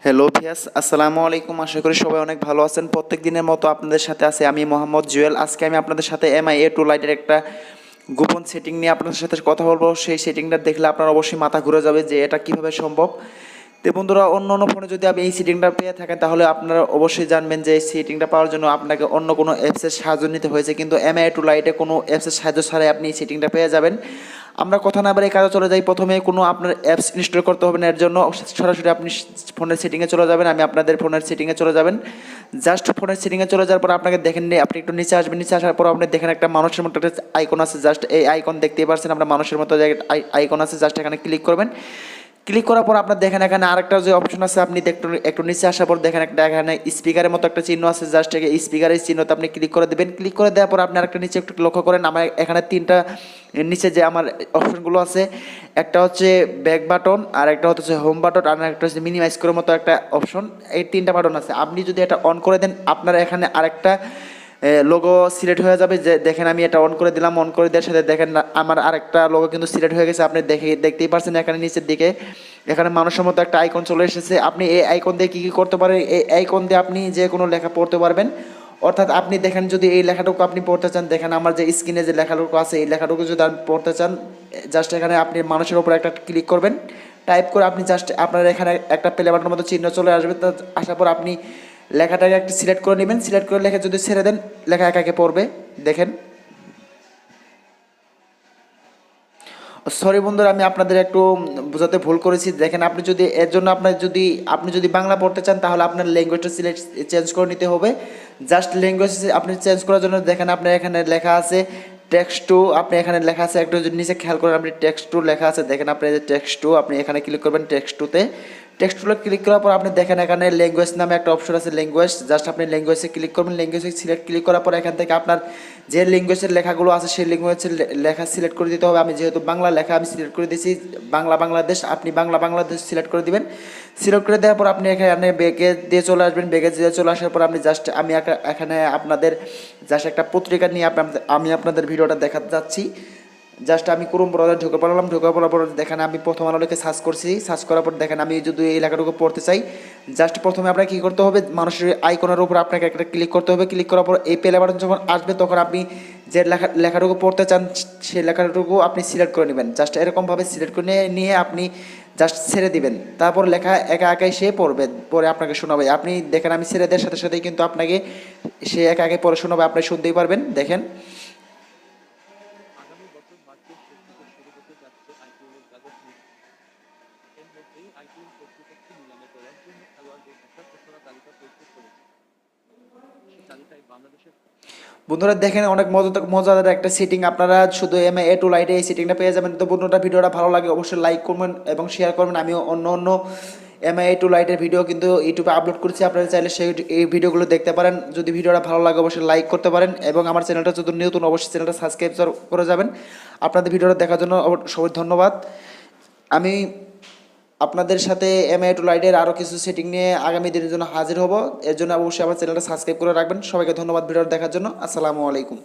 Hello ভিয়াস, আসসালামু আলাইকুম। আশা করি সবাই অনেক ভালো আছেন। প্রত্যেক দিনের মতো আপনাদের সাথে আছে আমি মোহাম্মদ জুয়েল। আজকে আমি আপনাদের সাথে MI A2 লাইটের একটা গোপন সেটিং নিয়ে আপনাদের সাথে কথা বলবো। সেই সেটিংটা দেখলে আপনার অবশ্যই মাথা ঘুরে যাবে যে এটা কিভাবে সম্ভব। তো বন্ধুরা, অন্য অন্য ফোনে যদি আপনি এই সেটিংটা পেয়ে থাকেন তাহলে আপনারা অবশ্যই জানবেন যে এই সেটিংটা পাওয়ার জন্য আপনাকে অন্য কোনো অ্যাপসের সাহায্য নিতে হয়েছে, কিন্তু MI A2 লাইটে কোনো অ্যাপসের সাহায্য ছাড়াই আপনি এই সেটিংটা পেয়ে যাবেন। আমরা কথা না বলে এই কাজে চলে যাই। প্রথমে কোনো আপনার অ্যাপস ইনস্টল করতে হবে না, এর জন্য সরাসরি আপনি ফোনের সেটিংয়ে চলে যাবেন। আমি আপনাদের ফোনের সেটিংয়ে চলে যাবেন। জাস্ট ফোনের সেটিংয়ে চলে যাওয়ার পর আপনাকে দেখেন, আপনি একটু নিচে আসবেন। নিচে আসার পর আপনি দেখেন একটা মানুষের মতো একটা আইকন আছে। জাস্ট এই আইকন দেখতেই পারছেন, আমরা মানুষের মতো জায়গায় আইকন আছে। জাস্ট এখানে ক্লিক করবেন। ক্লিক করার পর আপনার দেখেন এখানে আরেকটা যে অপশন আছে, আপনি একটু নিচে আসার পর দেখেন একটা এখানে স্পিকারের মতো একটা চিহ্ন আছে। জাস্ট স্পিকারের চিহ্নতে আপনি ক্লিক করে দেবেন। ক্লিক করে দেওয়ার পর আপনি আরেকটা নিচে একটু লক্ষ্য করেন, আমার এখানে তিনটা নিচে যে আমার অপশনগুলো আছে, একটা হচ্ছে ব্যাক বাটন, আর একটা হচ্ছে হোম বাটন, আর একটা হচ্ছে মিনিমাইজ করার মতো একটা অপশন। এই তিনটা বাটন আছে। আপনি যদি এটা অন করে দেন আপনার এখানে আরেকটা লোগো সিলেক্ট হয়ে যাবে। যে দেখেন আমি এটা অন করে দিলাম। অন করে দেওয়ার সাথে দেখেন আমার আরেকটা লোগো কিন্তু সিলেক্ট হয়ে গেছে। আপনি দেখতেই পারছেন এখানে নিচের দিকে এখানে মানুষের মতো একটা আইকন চলে এসেছে। আপনি এই আইকন দিয়ে কী কী করতে পারেন, এই আইকন দিয়ে আপনি যে কোনো লেখা পড়তে পারবেন। অর্থাৎ আপনি দেখেন যদি এই লেখাটুকু আপনি পড়তে চান, দেখেন আমার যে স্ক্রিনে যে লেখাটুকু আছে এই লেখাটুকু যদি আপনি পড়তে চান, জাস্ট এখানে আপনি মানুষের উপর একটা ক্লিক করবেন। টাইপ করে আপনি জাস্ট আপনার এখানে একটা প্লে বাটনের মতো চিহ্ন চলে আসবে। তা আসার পর আপনি লেখাটাকে একটা সিলেক্ট করে নেবেন। সিলেক্ট করে লেখা যদি ছেড়ে দেন, লেখা একা একে পড়বে। দেখেন, সরি বন্ধুরা, আমি আপনাদের একটু বোঝাতে ভুল করেছি। দেখেন, আপনি যদি এর জন্য আপনি যদি বাংলা পড়তে চান তাহলে আপনার ল্যাঙ্গুয়েজটা সিলেক্ট চেঞ্জ করে নিতে হবে। জাস্ট ল্যাঙ্গুয়েজ আপনি চেঞ্জ করার জন্য দেখেন আপনার এখানে লেখা আছে টেক্সট টু। আপনি এখানে লেখা আছে একটু যদি নিচে খেয়াল করেন, আপনি টেক্সট টু লেখা আছে। দেখেন আপনি যে টেক্সট টু, আপনি এখানে ক্লিক করবেন টেক্সট টুতে। টেক্সট টুলে ক্লিক করার পর আপনি দেখেন এখানে ল্যাঙ্গুয়েজ নামে একটা অপশন আছে, ল্যাঙ্গুয়েজ। জাস্ট আপনি ল্যাঙ্গুয়েজে ক্লিক করবেন। ল্যাঙ্গুয়েজে সিলেক্ট ক্লিক করার পর এখান থেকে আপনার যে ল্যাঙ্গুয়েজের লেখাগুলো আছে সেই ল্যাঙ্গুয়েজের লেখা সিলেক্ট করে দিতে হবে। আমি যেহেতু বাংলা লেখা আমি সিলেক্ট করে দিয়েছি বাংলা বাংলাদেশ, আপনি বাংলা বাংলাদেশ সিলেক্ট করে দিবেন। সিলেক্ট করে দেওয়ার পর আপনি এখানে ব্যাগে দিয়ে চলে আসবেন। ব্যাগে দিয়ে চলে আসার পর আপনি জাস্ট আমি এখানে আপনাদের জাস্ট একটা পত্রিকা নিয়ে আমি আপনাদের ভিডিওটা দেখাতে যাচ্ছি। জাস্ট আমি ক্রোম ব্রাউজার ঢুকে পড়লাম। ঢুকে পড়ার পর দেখেন আমি প্রথম আলো লিখে সার্চ করছি। সার্চ করার পর দেখেন আমি যদি এই লেখাটুকু পড়তে চাই, জাস্ট প্রথমে আপনাকে কী করতে হবে, মানুষের আইকনের উপর আপনাকে একটা ক্লিক করতে হবে। ক্লিক করার পর এই প্লে বাটন যখন আসবে তখন আপনি যে লেখাটুকু পড়তে চান সেই লেখাটুকু আপনি সিলেক্ট করে নেবেন। জাস্ট এরকমভাবে সিলেক্ট করে নিয়ে আপনি জাস্ট ছেড়ে দিবেন। তারপর লেখা একা একাই সে পড়বে, পরে আপনাকে শোনাবে। আপনি দেখেন আমি ছেড়ে দেওয়ার সাথে সাথেই কিন্তু আপনাকে সে একা একাই পড়ে শোনাবে, আপনি শুনতেই পারবেন। দেখেন, আগামী বছর মার্চের শেষ থেকে শুরু হতে যাচ্ছে আইপিএলের বাজেট নিয়ে। এর মধ্যেই আইপিএল কর্তৃপক্ষ নিলামে দেওয়ার জন্য খেলোয়াড়দের একটা খসড়া তালিকা প্রস্তুত করেছে। সেই তালিকায় বাংলাদেশের বন্ধুরা দেখেন অনেক মজাদার একটা সেটিং। আপনারা শুধু MI A2 লাইটে এই সেটিংটা পেয়ে যাবেন। তো বন্ধুরা, ভিডিওটা ভালো লাগে অবশ্যই লাইক করবেন এবং শেয়ার করবেন। আমিও অন্য অন্য MI A2 লাইটের ভিডিও কিন্তু ইউটিউবে আপলোড করছি, আপনারা চাইলে এই ভিডিওগুলো দেখতে পারেন। যদি ভিডিওটা ভালো লাগে অবশ্যই লাইক করতে পারেন এবং আমার চ্যানেলটা যদি নতুন অবশ্যই চ্যানেলটা সাবস্ক্রাইব করে যাবেন। আপনাদের ভিডিওটা দেখার জন্য সবাই ধন্যবাদ। আমি আপনাদের সাথে MI A2 লাইটের আরও কিছু সেটিং নিয়ে আগামী দিনের জন্য হাজির হব। এর জন্য অবশ্যই আমার চ্যানেলটা সাবস্ক্রাইব করে রাখবেন। সবাইকে ধন্যবাদ ভিডিওটা দেখার জন্য। আসসালামু আলাইকুম।